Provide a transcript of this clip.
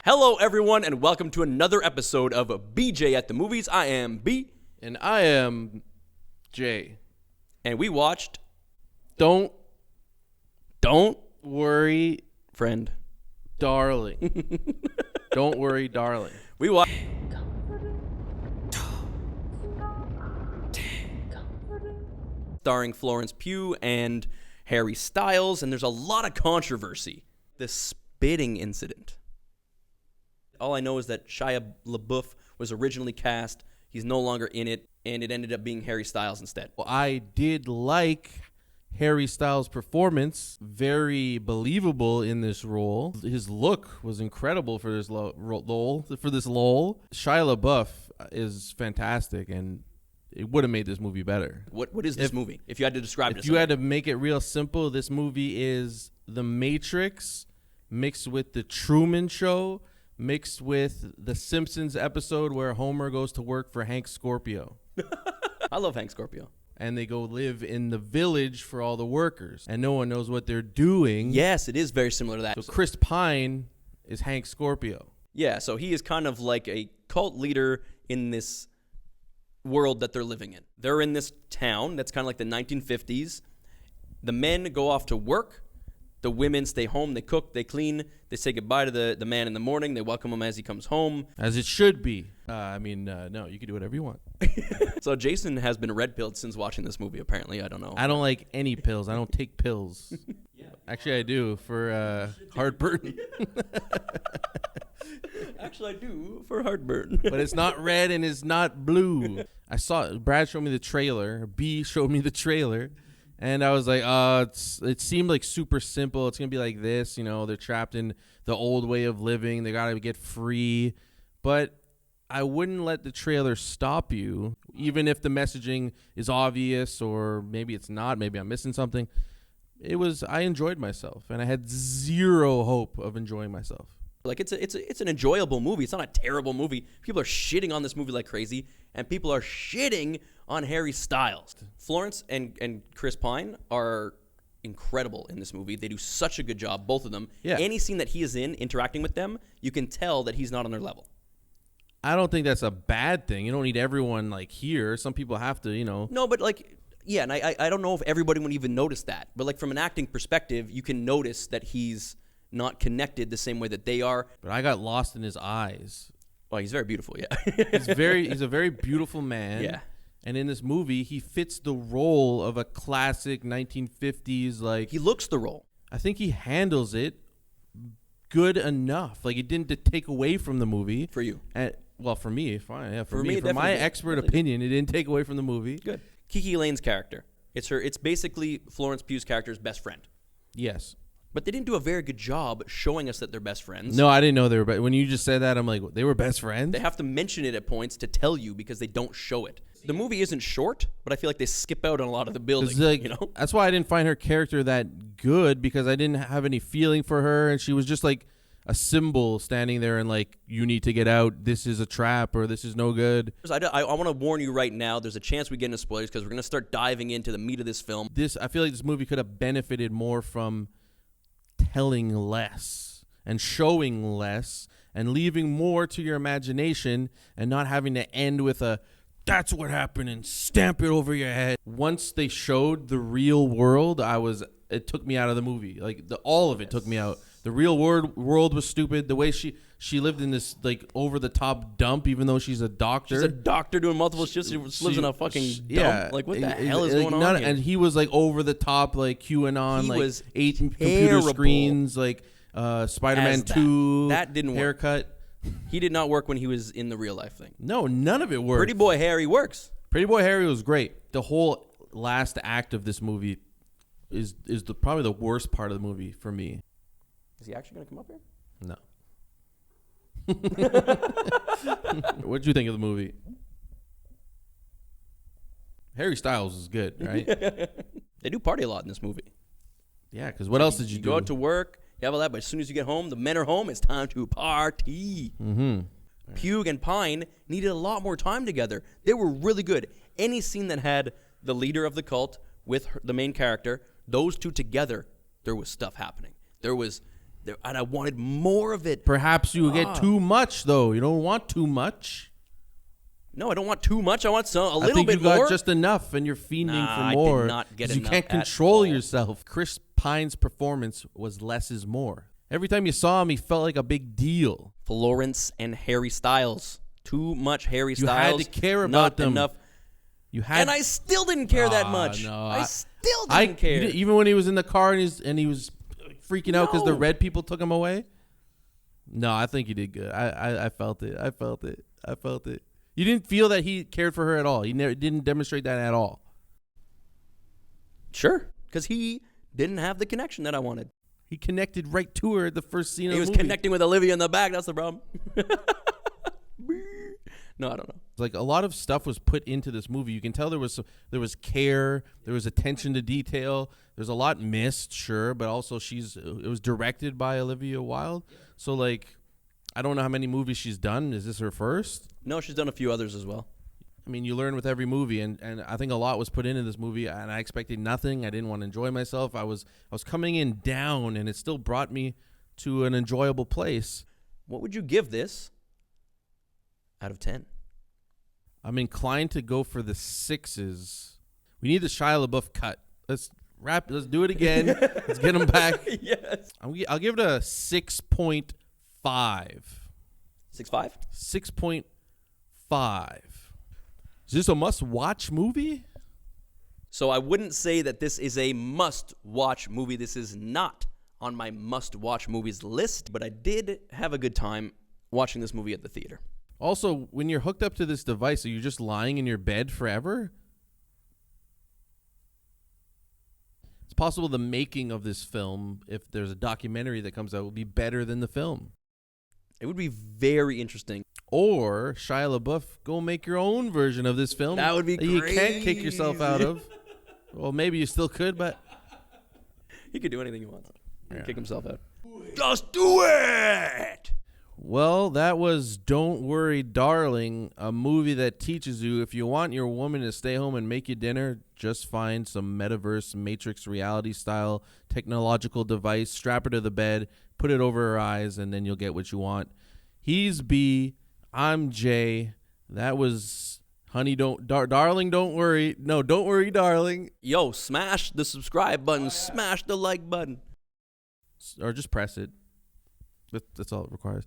Hello, everyone, and welcome to another episode of BJ at the Movies. I am B. And I am J. And we watched Don't Don't Worry, Friend. Darling. Don't Worry, Darling. We watched starring Florence Pugh and Harry Styles, and there's a lot of controversy. The spitting incident. All I know is that Shia LaBeouf was originally cast. He's no longer in it, and it ended up being Harry Styles instead. Well, I did like Harry Styles' performance. Very believable in this role. His look was incredible for this role. Shia LaBeouf is fantastic, and it would have made this movie better. What is this movie? If you had to describe it, if you had to make it real simple, this movie is The Matrix mixed with The Truman Show mixed with The Simpsons episode where Homer goes to work for Hank Scorpio. I love Hank Scorpio. And they go live in the village for all the workers, and no one knows what they're doing. Yes, it is very similar to that. So Chris Pine is Hank Scorpio. Yeah, so he is kind of like a cult leader in this world that they're living in. They're in this town that's kind of like the 1950s. The men go off to work. The women stay home. They cook, they clean. They say goodbye to the man in the morning. They welcome him as he comes home. As it should be. No, you can do whatever you want. So Jason has been red-pilled since watching this movie, apparently. I don't know. I don't like any pills. I don't take pills. Actually, I do for heartburn. Actually, I do for heartburn. But it's not red and it's not blue. Brad showed me the trailer. B showed me the trailer. And I was like, it seemed like super simple. It's going to be like this, they're trapped in the old way of living. They got to get free. But I wouldn't let the trailer stop you, even if the messaging is obvious or maybe it's not. Maybe I'm missing something. I enjoyed myself, and I had zero hope of enjoying myself. Like it's an enjoyable movie. It's not a terrible movie. People are shitting on this movie like crazy, and people are shitting on Harry Styles. Florence and Chris Pine are incredible in this movie. They do such a good job, both of them. Yeah. Any scene that he is in interacting with them, you can tell that he's not on their level. I don't think that's a bad thing. You don't need everyone like here. Some people have to, No, but yeah, and I don't know if everybody would even notice that. But like from an acting perspective, you can notice that he's not connected the same way that they are. But I got lost in his eyes. Well, he's very beautiful, yeah. He's a very beautiful man. Yeah. And in this movie, he fits the role of a classic 1950s, he looks the role. I think he handles it good enough. Like, it didn't take away from the movie. For you. Well, for me, fine. Yeah, for me, For my expert opinion, it didn't take away from the movie. Good. Kiki Lane's character. It's basically Florence Pugh's character's best friend. Yes. But they didn't do a very good job showing us that they're best friends. No, I didn't know they were. When you just said that, I'm like, they were best friends? They have to mention it at points to tell you because they don't show it. The movie isn't short, but I feel like they skip out on a lot of the building. That's why I didn't find her character that good, because I didn't have any feeling for her, and she was just like a symbol standing there and like, you need to get out, this is a trap, or this is no good. I want to warn you right now, there's a chance we get into spoilers because we're going to start diving into the meat of this film. I feel like this movie could have benefited more from telling less and showing less and leaving more to your imagination and not having to end with that's what happened and stamp it over your head. Once they showed the real world, it took me out of the movie. Like all of it took me out. The real world was stupid. The way she lived in this like over the top dump, even though she's a doctor. She's a doctor doing multiple shifts. She lives in a fucking dump. Yeah, like what the hell is going on here? And he was like over the top, like QAnon, he like was 8 computer screens, like Spider-Man 2. That didn't haircut. work. He did not work when he was in the real life thing. No, none of it worked. Pretty Boy Harry works. Pretty Boy Harry was great. The whole last act of this movie is probably the worst part of the movie for me. Is he actually going to come up here? No. What did you think of the movie? Harry Styles is good, right? They do party a lot in this movie. Yeah, because what else did you do? Go out to work, you have all that, but as soon as you get home, the men are home, it's time to party. Mm-hmm. Pugh and Pine needed a lot more time together. They were really good. Any scene that had the leader of the cult with the main character, those two together, there was stuff happening. There was and I wanted more of it. Perhaps you get too much, though. You don't want too much. No, I don't want too much. I want a little bit more. I think you got just enough, and you're fiending for more. I did not get enough. You can't control yourself. Chris Pine's performance was less is more. Every time you saw him, he felt like a big deal. Florence and Harry Styles. Too much Harry Styles. You had to care about them. Enough. And I still didn't care that much. No, I still didn't care. Even when he was in the car and he was freaking out because the red people took him away. No, I think he did good. I felt it. I felt it. You didn't feel that he cared for her at all. He didn't demonstrate that at all. Sure, because he didn't have the connection that I wanted. He connected right to her at the first scene of the movie. He was connecting with Olivia in the back. That's the problem. No, I don't know. Like a lot of stuff was put into this movie. You can tell there was care, there was attention to detail. There's a lot missed, sure, but also it was directed by Olivia Wilde. So like, I don't know how many movies she's done. Is this her first? No, she's done a few others as well. I mean, you learn with every movie, and I think a lot was put into this movie, and I expected nothing. I didn't want to enjoy myself. I was coming in down, and it still brought me to an enjoyable place. What would you give this out of 10? I'm inclined to go for the 6s. We need the Shia LaBeouf cut. Let's do it again. Let's get him back. Yes. I'll give it a 6.5. 6.5? 6.5. Is this a must-watch movie? So I wouldn't say that this is a must-watch movie. This is not on my must-watch movies list, but I did have a good time watching this movie at the theater. Also, when you're hooked up to this device, are you just lying in your bed forever? It's possible the making of this film, if there's a documentary that comes out, will be better than the film. It would be very interesting. Or Shia LaBeouf, go make your own version of this film. That would be crazy. You crazy. Can't kick yourself out of. Well, maybe you still could, but he could do anything he wants. He could kick himself out. Just do it! Well, that was Don't Worry, Darling, a movie that teaches you if you want your woman to stay home and make you dinner, just find some metaverse, Matrix reality style technological device, strap her to the bed, put it over her eyes, and then you'll get what you want. He's B, I'm J. That was Honey, Darling, Don't Worry. No, Don't Worry, Darling. Yo, smash the subscribe button, smash the like button. Or just press it. That's all it requires.